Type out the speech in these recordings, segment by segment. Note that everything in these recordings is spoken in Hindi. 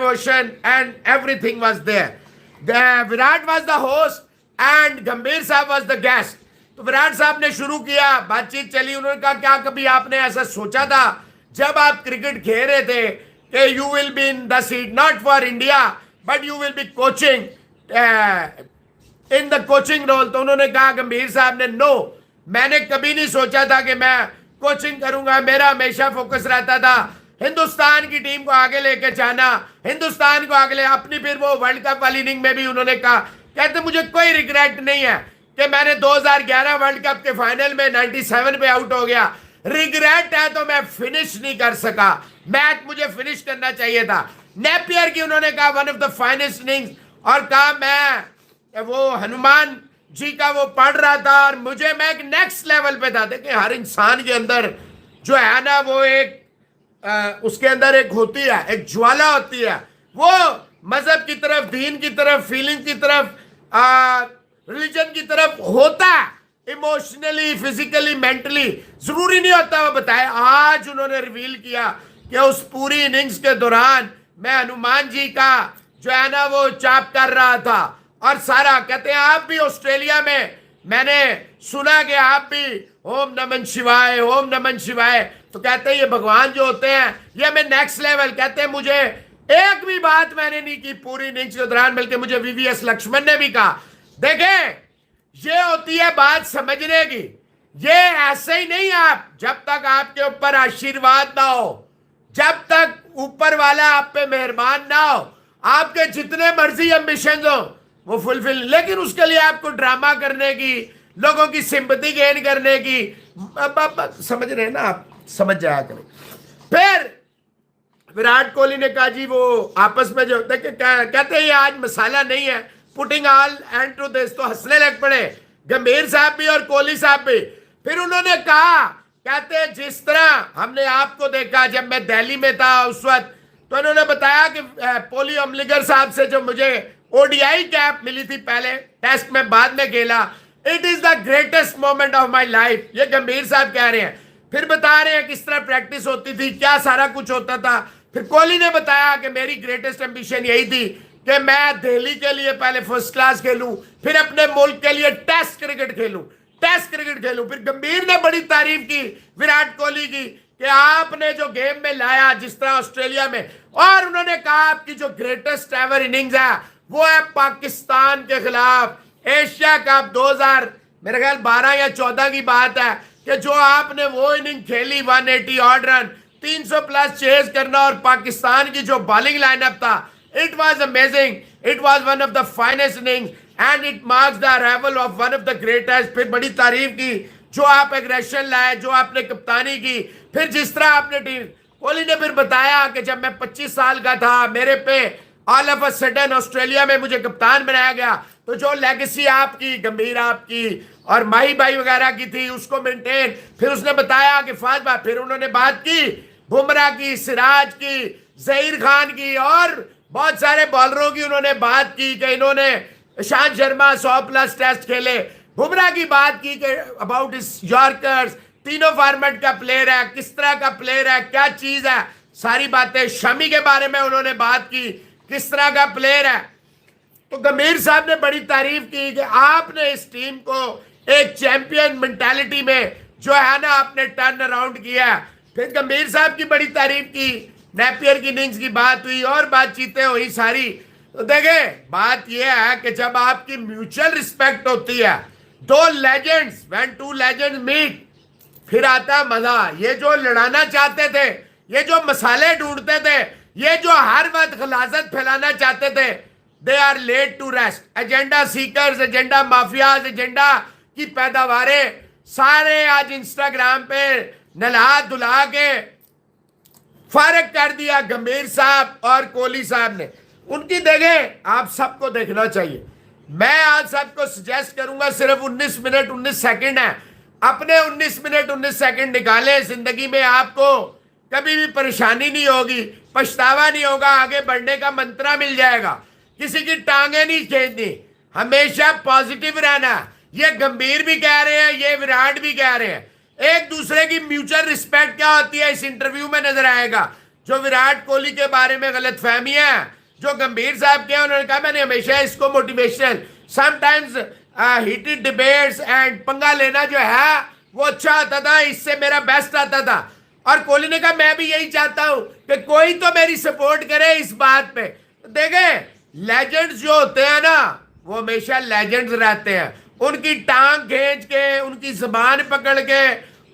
devotion and everything was there. Virat was the host and Gambhir साहब was the guest. तो विराट साहब ने शुरू किया, बातचीत चली, उन्होंने कहा क्या कभी आपने ऐसा सोचा था जब आप क्रिकेट खेल रहे थे कि you will be in the seat not for India but you will be coaching in the coaching role? तो उन्होंने कहा गंभीर साहब ने, नो, मैंने कभी नहीं सोचा था कि मैं कोचिंग करूंगा। मेरा हमेशा फोकस रहता था हिंदुस्तान की टीम को आगे लेके जाना, हिंदुस्तान को आगे ले। अपनी फिर वो वर्ल्ड कप वाली इनिंग में भी उन्होंने कहा, कहते मुझे कोई रिग्रेट नहीं है कि मैंने 2011 वर्ल्ड कप के फाइनल में 97 पे आउट हो गया। रिग्रेट है तो मैं फिनिश नहीं कर सका, मैच मुझे फिनिश करना चाहिए था। नेपियर की उन्होंने कहा one of the finest innings, और कहा मैं वो हनुमान जी का वो पढ़ रहा था और मैं एक नेक्स्ट लेवल पे था। देखिए हर इंसान के अंदर जो है ना वो एक उसके अंदर एक होती है, एक ज्वाला होती है, वो मजहब की तरफ, दीन की तरफ, फीलिंग की तरफ, रिलीजन की तरफ होता है, इमोशनली, फिजिकली, मेंटली। जरूरी नहीं होता वो बताए। आज उन्होंने रिवील किया कि उस पूरी इनिंग्स के दौरान मैं हनुमान जी का जो है ना वो चाप कर रहा था। और सारा कहते हैं आप भी ऑस्ट्रेलिया में, मैंने सुना कि आप भी ओम नमन शिवाय, ओम नमन शिवाय। तो कहते हैं ये भगवान जो होते हैं ये हमें नेक्स्ट लेवल। कहते हैं मुझे एक भी बात मैंने नहीं की पूरी इनिंग्स के दौरान, बल्कि मुझे वीवीएस लक्ष्मण ने भी कहा, देखें ये होती है बात समझने की, ये ऐसे ही नहीं। आप जब तक आपके ऊपर आशीर्वाद ना हो, जब तक ऊपर वाला आप पे मेहरबान ना हो, आपके जितने मर्जी एम्बिशन हो वो फुलफिल, लेकिन उसके लिए आपको ड्रामा करने की, लोगों की सिंपैथी गेन करने की, समझ रहे हैं ना आप, समझ जाया करें। फिर विराट कोहली ने कहा जी वो आपस में जो कहते हैं ये आज मसाला नहीं है, putting all end to this, तो हंसने लग पड़े गंभीर साहब भी और कोहली साहब भी। फिर उन्होंने कहा, कहते हैं जिस तरह हमने आपको देखा जब मैं दिल्ली में था उस वक्त, तो उन्होंने बताया कि पोली अमलिगर साहब से जो मुझे ओडीआई कैप मिली थी पहले, टेस्ट में बाद में खेला, it is the greatest moment of my life, ये गंभीर साहब कह रहे हैं। फिर बता रहे हैं किस तरह प्रैक्टिस होती थी, क्या सारा कुछ होता था। फिर कोहली ने बताया कि मेरी ग्रेटेस्ट एम्बिशन यही थी कि मैं दिल्ली के लिए पहले फर्स्ट क्लास खेलूं, फिर अपने मुल्क के लिए टेस्ट क्रिकेट खेलूं। फिर गंभीर ने बड़ी तारीफ की विराट कोहली की कि आपने जो गेम में लाया जिस तरह ऑस्ट्रेलिया में, और उन्होंने कहा आपकी जो ग्रेटेस्ट एवर इनिंग्स है वो है पाकिस्तान के खिलाफ एशिया कप 2000 मेरे ख्याल 12 या 14 की बात है कि जो आपने वो इनिंग खेली 180 ऑड रन, 300 प्लस चेज करना, और पाकिस्तान की जो बॉलिंग लाइनअप था, it was amazing, it was one of the finest innings and it marks the arrival of one of the greatest. फिर बड़ी तारीफ की जो आप एग्रेशन लाए, जो आपने कप्तानी की, फिर जिस तरह आपने टीम। कोहली ने फिर बताया कि जब मैं 25 साल का था, मेरे पे all of a sudden Australia में मुझे कप्तान बनाया गया, तो जो लेगेसी आपकी, गंभीर आपकी और माही भाई वगैरह की थी उसको मेंटेन। फिर उसने बताया कि फाज बात, फिर उन्होंने बात की बुमराह की, सिराज की, जहीर खान की और बहुत सारे बॉलरों की उन्होंने बात की कि इन्होंने, ईशांत शर्मा 100 प्लस टेस्ट खेले, बुमराह की बात की कि अबाउट इस यॉर्कर्स, तीनों फॉर्मेट का प्लेयर है, किस तरह का प्लेयर है, क्या चीज है, सारी बातें। शमी के बारे में उन्होंने बात की, किस तरह का प्लेयर है। तो गंभीर साहब ने बड़ी तारीफ की कि आपने इस टीम को एक चैंपियन मेंटालिटी में जो है ना आपने टर्न अराउंड किया। फिर गंभीर साहब की बड़ी तारीफ की, नेपियर की इनिंग्स की बात हुई और बातचीतें हुई सारी। तो देखे बात यह है कि जब आपकी म्यूचुअल रिस्पेक्ट होती है, दो legends, when two legends meet, फिर आता मजा। ये जो लड़ाना चाहते थे, ये जो मसाले ढूंढते थे, ये जो हर वक्त खलासत फैलाना चाहते थे, they are laid to rest. Agenda seekers, agenda mafias, agenda की पैदावारें सारे आज इंस्टाग्राम पे नला धुला के फारग कर दिया गंभीर साहब और कोहली साहब ने। उनकी देखें आप सबको देखना चाहिए। मैं आज सबको सजेस्ट करूंगा, सिर्फ 19 मिनट 19 सेकंड है, अपने 19 मिनट 19 सेकंड निकालें। जिंदगी में आपको कभी भी परेशानी नहीं होगी, पछतावा नहीं होगा, आगे बढ़ने का मंत्रा मिल जाएगा, किसी की टांगे नहीं खींचनी, हमेशा पॉजिटिव रहना। ये गंभीर भी कह रहे हैं, ये विराट भी कह रहे हैं। एक दूसरे की म्यूचुअल रिस्पेक्ट क्या होती है इस इंटरव्यू में नजर आएगा। जो विराट कोहली के बारे में गलतफहमियां जो गंभीर साहब के, उन्होंने कहा मैंने हमेशा इसको motivational, sometimes heated debates and पंगा लेना जो है वो अच्छा आता था, इससे मेरा बेस्ट आता था। और कोहली ने कहा मैं भी यही चाहता हूं कि कोई तो मेरी सपोर्ट करे इस बात पे। देखें, लेजेंड्स जो होते हैं ना वो हमेशा लेजेंड्स रहते हैं। उनकी टांग खींच के, उनकी जबान पकड़ के,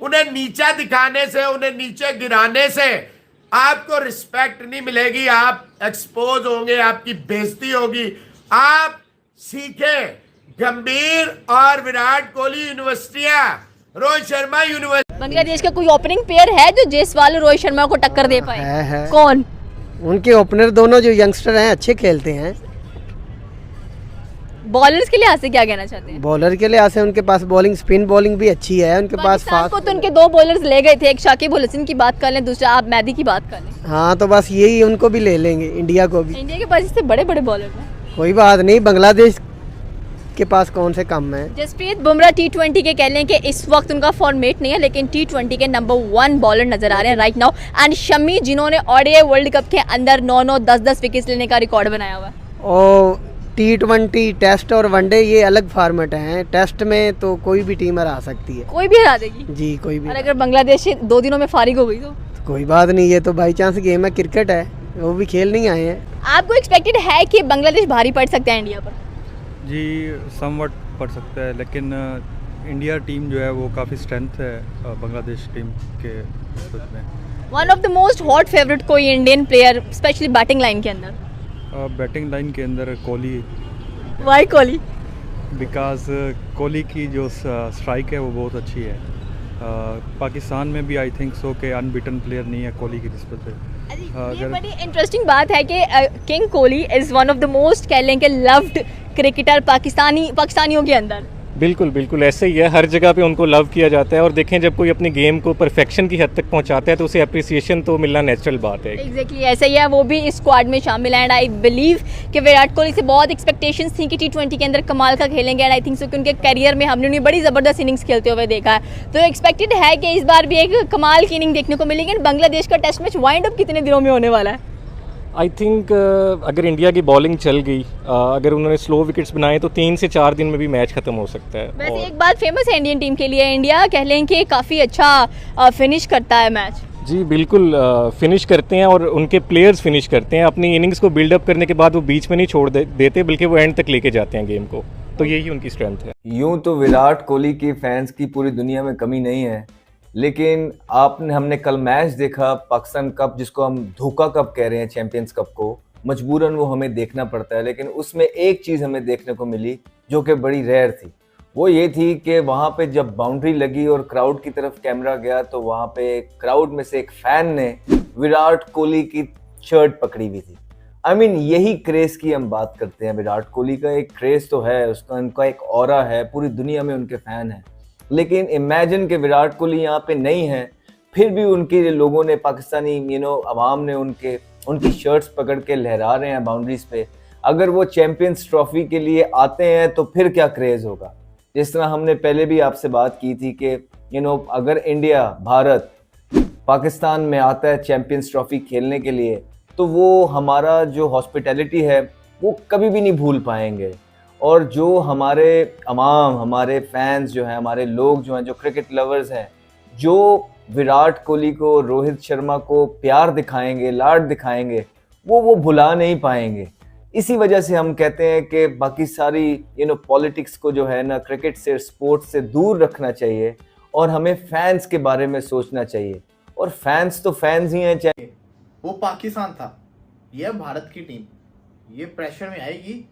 उन्हें नीचा दिखाने से, उन्हें नीचे गिराने से आपको रिस्पेक्ट नहीं मिलेगी, आप एक्सपोज होंगे, आपकी बेइज्जती होगी। आप सीखें, गंभीर और विराट कोहली यूनिवर्सिटियां, रोहित शर्मा यूनिवर्सिटी। बांग्लादेश का कोई ओपनिंग प्लेयर है जो जयसवाल और रोहित शर्मा को टक्कर दे पाए? है। कौन? उनके ओपनर दोनों जो यंगस्टर हैं अच्छे खेलते हैं। बॉलर्स के लिहाज से क्या कहना चाहते हैं? बॉलर के लिहाज से उनके पास बॉलिंग, स्पिन बॉलिंग भी अच्छी है उनके पास। पाकिस्तान को तो उनके 2 बॉलर्स ले गए थे, एक शाकिब उल हसन की बात कर लें, दूसरा आप मेहदी की बात कर लें। हाँ, तो बस यही, उनको भी ले लेंगे, इंडिया को भी। इंडिया के पास इससे बड़े बड़े बॉलर हैं। कोई बात नहीं, बांग्लादेश के पास कौन से कम है। जसप्रीत बुमराह T20 के कह लें कि इस वक्त उनका फॉर्मेट नहीं है, लेकिन T20 के नंबर 1 बॉलर नजर आ रहे हैं राइट नाउ। एंड शमी जिन्होंने ODI वर्ल्ड कप के अंदर 9-9, 10-10 विकेट्स लेने का रिकॉर्ड बनाया हुआ है। और T20, टेस्ट और वनडे ये अलग फॉर्मेट हैं। टेस्ट में तो कोई भी टीम हरा सकती है, कोई भी हरा देगी जी, कोई भी। और अगर बांग्लादेश 2 दिनों में फारिग हो गई तो कोई बात नहीं, ये तो बाई चांस गेम है, क्रिकेट है, वो भी खेल नहीं आए हैं। आपको एक्सपेक्टेड है कि बांग्लादेश भारी पड़ सकता है इंडिया पर? जी समवट पड़ सकता है, लेकिन इंडिया टीम जो है वो काफ़ी स्ट्रेंथ है बांग्लादेश टीम के निस्बत में। One of the most hot favourite कोई Indian player specially batting line के अंदर? बैटिंग लाइन के अंदर कोहली। वाई कोहली? बिकॉज कोहली की जो स्ट्राइक है वो बहुत अच्छी है। पाकिस्तान में भी आई थिंक सो कि अनबीटन प्लेयर नहीं है कोहली की निस्बत से। ये बड़ी इंटरेस्टिंग बात है कि king Kohli is one of the most कह लें कि लव्ड क्रिकेटर पाकिस्तानियों के अंदर। बिल्कुल बिल्कुल ऐसे ही है, हर जगह पे उनको लव किया जाता है। और देखें, जब कोई अपनी गेम को परफेक्शन की हद तक पहुंचाता है तो उसे अप्रिसिएशन तो मिलना नेचुरल बात है। एग्जैक्टली ऐसा ही है, वो भी इस स्क्वाड में शामिल है। एंड आई बिलीव कि विराट कोहली से बहुत एक्सपेक्टेशंस थी कि T20 के अंदर कमाल का खेलेंगे। एंड आई थिंक सो कि उनके करियर में हमने उन्हें बड़ी ज़बरदस्त इनिंग्स खेलते हुए देखा है, तो एक्सपेक्टेड है कि इस बार भी एक कमाल की इनिंग देखने को मिलेगी। बांग्लादेश का टेस्ट मैच वाइंड अप कितने दिनों में होने वाला है? आई थिंक अगर इंडिया की बॉलिंग चल गई, अगर उन्होंने स्लो विकेट्स बनाए तो 3 से 4 दिन में भी मैच खत्म हो सकता है। वैसे एक बात फेमस है इंडियन टीम के लिए, इंडिया कह लें कि काफ़ी अच्छा फिनिश करता है मैच। जी बिल्कुल, फिनिश करते हैं और उनके प्लेयर्स फिनिश करते हैं। अपनी इनिंग्स को बिल्डअप करने के बाद वो बीच में नहीं छोड़ देते, बल्कि वो एंड तक लेके जाते हैं गेम को, तो यही उनकी स्ट्रेंथ है। यूं तो विराट कोहली की फैंस की पूरी दुनिया में कमी नहीं है, लेकिन हमने कल मैच देखा पाकिस्तान कप, जिसको हम धोखा कप कह रहे हैं, चैंपियंस कप को, मजबूरन वो हमें देखना पड़ता है। लेकिन उसमें एक चीज़ हमें देखने को मिली जो कि बड़ी रेयर थी, वो ये थी कि वहाँ पे जब बाउंड्री लगी और क्राउड की तरफ कैमरा गया तो वहाँ पे क्राउड में से एक फैन ने विराट कोहली की शर्ट पकड़ी हुई थी। आई मीन यही क्रेज़ की हम बात करते हैं। विराट कोहली का एक क्रेज़ तो है, उसका उनका एक ऑरा है, पूरी दुनिया में उनके फ़ैन हैं। लेकिन इमेजिन कि विराट कोहली यहाँ पे नहीं है, फिर भी उनके लोगों ने, पाकिस्तानी अवाम ने उनकी शर्ट्स पकड़ के लहरा रहे हैं बाउंड्रीज पे। अगर वो चैंपियंस ट्रॉफी के लिए आते हैं तो फिर क्या क्रेज़ होगा। जिस तरह हमने पहले भी आपसे बात की थी कि अगर इंडिया, भारत पाकिस्तान में आता है चैंपियंस ट्रॉफी खेलने के लिए, तो वो हमारा जो हॉस्पिटैलिटी है वो कभी भी नहीं भूल पाएंगे। और जो हमारे अवाम, हमारे फैंस जो हैं, हमारे लोग जो हैं, जो क्रिकेट लवर्स हैं, जो विराट कोहली को, रोहित शर्मा को प्यार दिखाएंगे, लाड दिखाएंगे, वो भुला नहीं पाएंगे। इसी वजह से हम कहते हैं कि बाकी सारी पॉलिटिक्स को जो है ना, क्रिकेट से, स्पोर्ट्स से दूर रखना चाहिए और हमें फैंस के बारे में सोचना चाहिए। और फैंस तो फैंस ही हैं। चाहे वो पाकिस्तान था, यह भारत की टीम, ये प्रेशर में आएगी,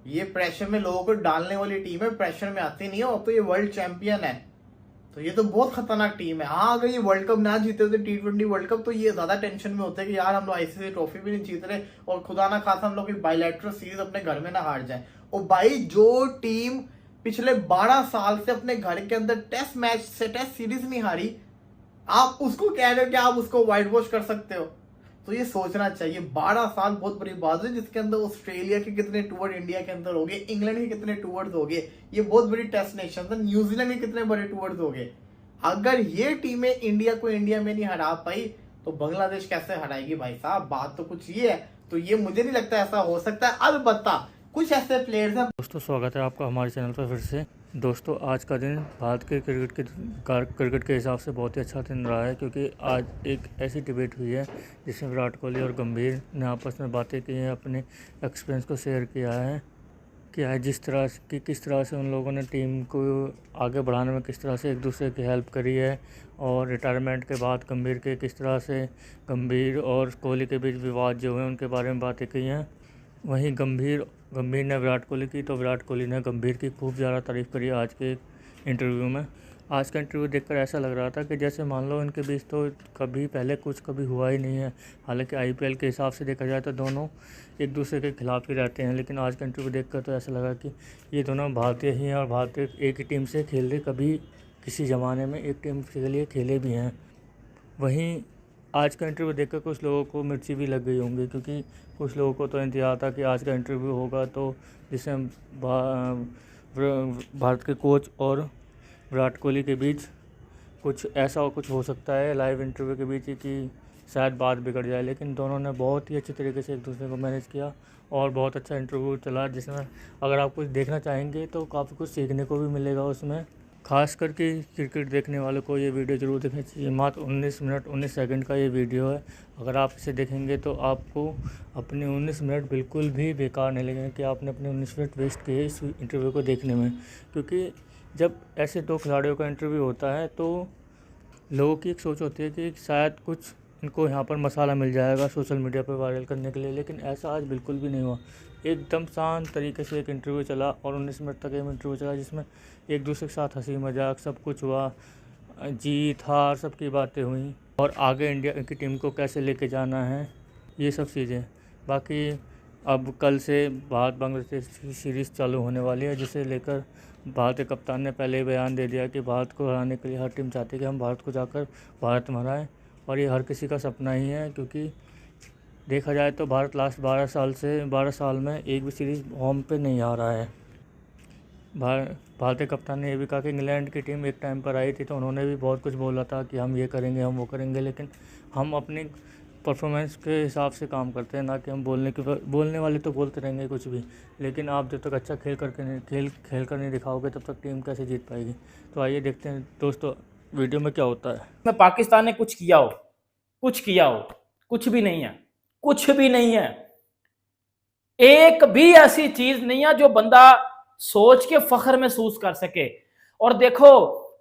ये प्रेशर में लोगों को डालने वाली टीम है, प्रेशर में आती नहीं है। और तो ये वर्ल्ड चैंपियन है, तो ये तो बहुत खतरनाक टीम है। हाँ, अगर ये वर्ल्ड कप ना जीते होते, T20 वर्ल्ड कप, तो ये ज्यादा टेंशन में होते कि यार हम लोग ICC ट्रॉफी भी नहीं जीत रहे और खुदा ना खासा हम लोग एक बायलैटरल सीरीज अपने घर में ना हार जाए। और भाई, जो टीम पिछले 12 साल से अपने घर के अंदर टेस्ट मैच से टेस्ट सीरीज नहीं हारी, आप उसको कह रहे हो कि आप उसको व्हाइट वॉश कर सकते हो? तो ये सोचना चाहिए। 12 साल बहुत बड़ी बात है, जिसके अंदर ऑस्ट्रेलिया के कितने टूर इंडिया के अंदर हो गए, इंग्लैंड के कितने टूर्स हो गए, ये बहुत बड़ी टेस्ट नेशन है, न्यूजीलैंड के कितने बड़े टूर्स हो गए। अगर ये टीमें इंडिया को इंडिया में नहीं हरा पाई, तो बांग्लादेश कैसे हराएगी भाई साहब? बात तो कुछ ये है। तो ये मुझे नहीं लगता ऐसा हो सकता है। अलबत्ता कुछ ऐसे प्लेयर्स हैं। दोस्तों स्वागत है आपका हमारे चैनल पर फिर से। दोस्तों आज का दिन भारत के क्रिकेट के हिसाब से बहुत ही अच्छा दिन रहा है, क्योंकि आज एक ऐसी डिबेट हुई है जिसमें विराट कोहली और गंभीर ने आपस में बातें की हैं, अपने एक्सपीरियंस को शेयर किया है किस तरह से उन लोगों ने टीम को आगे बढ़ाने में किस तरह से एक दूसरे की हेल्प करी है, और रिटायरमेंट के बाद गंभीर के किस तरह से गंभीर और कोहली के बीच विवाद जो हैं उनके बारे में बातें की हैं। वहीं गंभीर ने विराट कोहली की, तो विराट कोहली ने गंभीर की खूब ज़्यादा तारीफ़ करी आज के इंटरव्यू में। आज का इंटरव्यू देखकर ऐसा लग रहा था कि जैसे मान लो इनके बीच तो कभी हुआ ही नहीं है। हालांकि आईपीएल के हिसाब से देखा जाए तो दोनों एक दूसरे के खिलाफ ही रहते हैं, लेकिन आज का इंटरव्यू देखकर तो ऐसा लगा कि ये दोनों भारतीय ही हैं और भारतीय एक ही टीम से खेलते, कभी किसी ज़माने में एक टीम के लिए खेले भी हैं। वहीं आज का इंटरव्यू देखकर कुछ लोगों को मिर्ची भी लग गई होंगी, क्योंकि कुछ लोगों को तो इंतजार था कि आज का इंटरव्यू होगा तो जिसमें भारत के कोच और विराट कोहली के बीच कुछ हो सकता है लाइव इंटरव्यू के बीच कि शायद बात बिगड़ जाए। लेकिन दोनों ने बहुत ही अच्छे तरीके से एक दूसरे को मैनेज किया और बहुत अच्छा इंटरव्यू चला, जिसमें अगर आप कुछ देखना चाहेंगे तो काफ़ी कुछ सीखने को भी मिलेगा उसमें। खास करके क्रिकेट देखने वालों को ये वीडियो ज़रूर देखना चाहिए। मात्र 19 मिनट 19 सेकंड का ये वीडियो है। अगर आप इसे देखेंगे तो आपको अपने 19 मिनट बिल्कुल भी बेकार नहीं लगेंगे कि आपने अपने 19 मिनट वेस्ट किए इस इंटरव्यू को देखने में, क्योंकि जब ऐसे दो खिलाड़ियों का इंटरव्यू होता है तो लोगों की एक सोच होती है कि शायद कुछ इनको यहाँ पर मसाला मिल जाएगा सोशल मीडिया पर वायरल करने के लिए, लेकिन ऐसा आज बिल्कुल भी नहीं हुआ। एकदम शांत तरीके से एक इंटरव्यू चला और 19 मिनट तक एक इंटरव्यू चला, जिसमें एक दूसरे के साथ हंसी मजाक सब कुछ हुआ, जीत हार सबकी बातें हुई और आगे इंडिया की टीम को कैसे लेके जाना है, ये सब चीज़ें। बाकी अब कल से भारत बांग्लादेश की सीरीज़ चालू होने वाली है, जिसे लेकर भारतीय कप्तान ने पहले ही बयान दे दिया कि भारत को हराने के लिए हर टीम चाहती है कि हम भारत को जाकर भारत में हराएं, और ये हर किसी का सपना ही है, क्योंकि देखा जाए तो भारत लास्ट 12 साल में एक भी सीरीज़ होम पे नहीं आ रहा है। भारतीय कप्तान ने यह भी कहा कि इंग्लैंड की टीम एक टाइम पर आई थी तो उन्होंने भी बहुत कुछ बोला था कि हम ये करेंगे हम वो करेंगे, लेकिन हम अपनी परफॉर्मेंस के हिसाब से काम करते हैं, ना कि हम बोलने वाले तो बोलते रहेंगे कुछ भी, लेकिन आप जब तक अच्छा खेल कर नहीं दिखाओगे तब तक टीम कैसे जीत पाएगी। तो आइए देखते हैं दोस्तों वीडियो में क्या होता है। पाकिस्तान ने कुछ किया हो, कुछ भी नहीं है, कुछ भी नहीं है। एक भी ऐसी चीज नहीं है जो बंदा सोच के फख्र महसूस कर सके। और देखो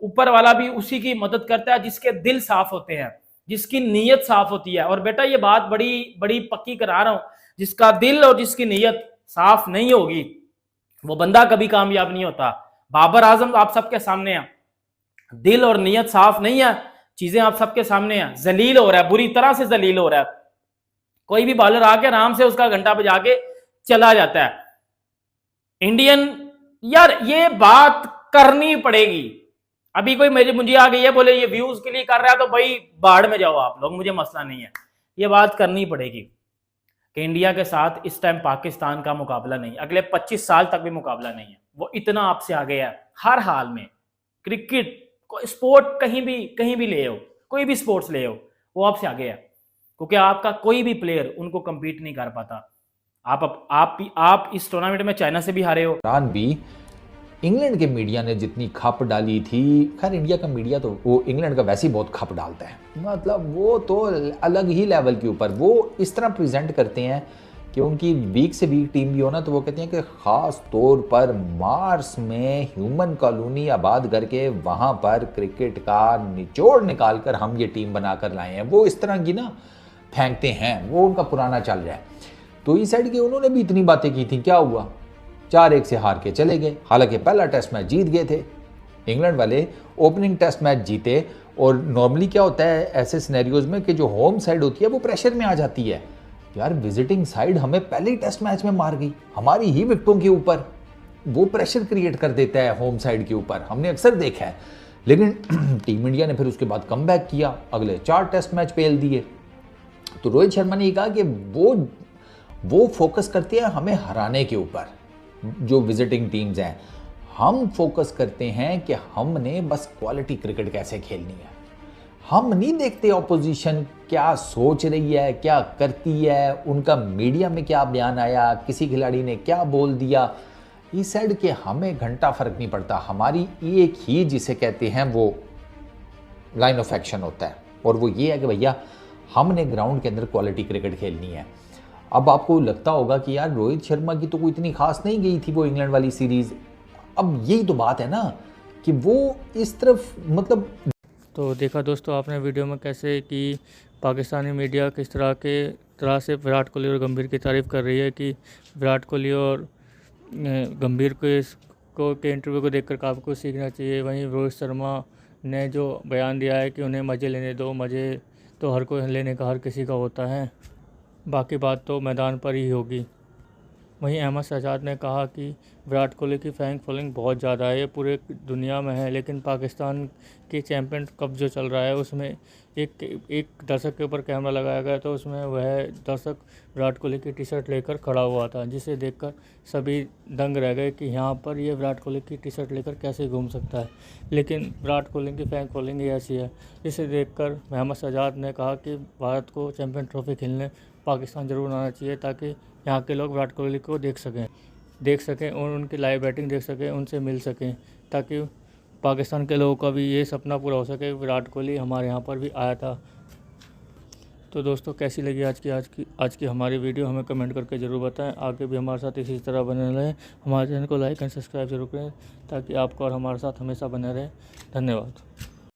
ऊपर वाला भी उसी की मदद करता है जिसके दिल साफ होते हैं, जिसकी नीयत साफ होती है। और बेटा ये बात बड़ी पक्की करा रहा हूं, जिसका दिल और जिसकी नीयत साफ नहीं होगी वो बंदा कभी कामयाब नहीं होता। बाबर आजम आप सबके सामने है, दिल और नीयत साफ नहीं है, चीजें आप सबके सामने हैं, जलील हो रहा है, बुरी तरह से जलील हो रहा है। कोई भी बॉलर आके आराम से उसका घंटा बजा के चला जाता है। इंडियन यार ये बात करनी पड़ेगी। अभी कोई मुझे आगे ये बोले ये व्यूज के लिए कर रहा है तो भाई बाढ़ में जाओ आप लोग, मुझे मसला नहीं है। ये बात करनी पड़ेगी कि इंडिया के साथ इस टाइम पाकिस्तान का मुकाबला नहीं, अगले 25 साल तक भी मुकाबला नहीं है। वो इतना आपसे आगे है हर हाल में। क्रिकेट कोई स्पोर्ट कहीं भी ले आओ, कोई भी स्पोर्ट्स ले आओ, वो आपसे आगे है, क्योंकि आपका कोई भी प्लेयर उनको compete नहीं कर पाता। आप इस टूर्नामेंट में चाइना से भी हारे हो। भी इंग्लैंड के मीडिया ने जितनी खप डाली थी, खैर इंडिया का मीडिया तो वो इंग्लैंड का वैसे ही बहुत खप डालता है, मतलब वो तो अलग ही लेवल के ऊपर वो इस तरह प्रेजेंट करते हैं कि उनकी वीक से वीक टीम भी हो ना तो वो कहते हैं कि ख़ास तौर पर मार्स में ह्यूमन कॉलोनी आबाद करके वहाँ पर क्रिकेट का निचोड़ निकाल कर हम ये टीम बना कर लाए हैं। वो इस तरह की ना फेंकते हैं, वो उनका पुराना चल रहा है। तो इस साइड के उन्होंने भी इतनी बातें की थी, क्या हुआ 4-1 से हार के चले गए। हालांकि पहला टेस्ट मैच जीत गए थे इंग्लैंड वाले, ओपनिंग टेस्ट मैच जीते। और नॉर्मली क्या होता है ऐसे सिनेरियोज में कि जो होम साइड होती है वो प्रेशर में आ जाती है। यार विजिटिंग साइड हमें पहले ही टेस्ट मैच में मार गई, हमारी ही विकेटों के ऊपर, वो प्रेशर क्रिएट कर देता है होम साइड के ऊपर, हमने अक्सर देखा है। लेकिन टीम इंडिया ने फिर उसके बाद कमबैक किया, अगले 4 टेस्ट मैच पेल दिए। तो रोहित शर्मा ने कहा कि वो फोकस करते हैं हमें हराने के ऊपर, जो विजिटिंग टीम्स हैं। हम फोकस करते हैं कि हमने बस क्वालिटी क्रिकेट कैसे खेलनी है। हम नहीं देखते ऑपोजिशन क्या सोच रही है, क्या करती है, उनका मीडिया में क्या बयान आया, किसी खिलाड़ी ने क्या बोल दिया, ही सेड कि हमें घंटा फ़र्क नहीं पड़ता, हमारी एक ही जिसे कहते हैं वो लाइन ऑफ एक्शन होता है, और वो ये है कि भैया हमने ग्राउंड के अंदर क्वालिटी क्रिकेट खेलनी है। अब आपको लगता होगा कि यार रोहित शर्मा की तो कोई इतनी खास नहीं गई थी वो इंग्लैंड वाली सीरीज़। अब यही तो बात है ना कि वो इस तरफ मतलब। तो देखा दोस्तों आपने वीडियो में कैसे कि पाकिस्तानी मीडिया किस तरह से विराट कोहली और गंभीर की तारीफ़ कर रही है कि विराट कोहली और गंभीर के इंटरव्यू को देखकर काफ़ी कुछ सीखना चाहिए। वहीं रोहित शर्मा ने जो बयान दिया है कि उन्हें मज़े लेने दो, मज़े तो हर कोई लेने का हर किसी का होता है, बाकी बात तो मैदान पर ही होगी। वहीं अहमद शहजाद ने कहा कि विराट कोहली की फैन फॉलोइंग बहुत ज़्यादा है, ये पूरे दुनिया में है, लेकिन पाकिस्तान के चैम्पियन कप जो चल रहा है उसमें एक दर्शक के ऊपर कैमरा लगाया गया तो उसमें वह दर्शक विराट कोहली की टी शर्ट लेकर खड़ा हुआ था, जिसे देखकर सभी दंग रह गए कि यहाँ पर ये विराट कोहली की टी शर्ट लेकर कैसे घूम सकता है। लेकिन विराट कोहली की फैन फॉलोइंग ही ऐसी है, जिसे देखकर अहमद शहजाद ने कहा कि भारत को चैम्पियन ट्रॉफी खेलने पाकिस्तान ज़रूर आना चाहिए ताकि यहाँ के लोग विराट कोहली को देख सकें और उनकी लाइव बैटिंग देख सकें, उनसे मिल सकें, ताकि पाकिस्तान के लोगों का भी ये सपना पूरा हो सके विराट कोहली हमारे यहाँ पर भी आया था। तो दोस्तों कैसी लगी आज की हमारी वीडियो हमें कमेंट करके ज़रूर बताएं। आगे भी हमारे साथ इसी तरह बने रहें। हमारे चैनल को लाइक एंड सब्सक्राइब जरूर करें ताकि आपको और हमारे साथ हमेशा बने रहें। धन्यवाद।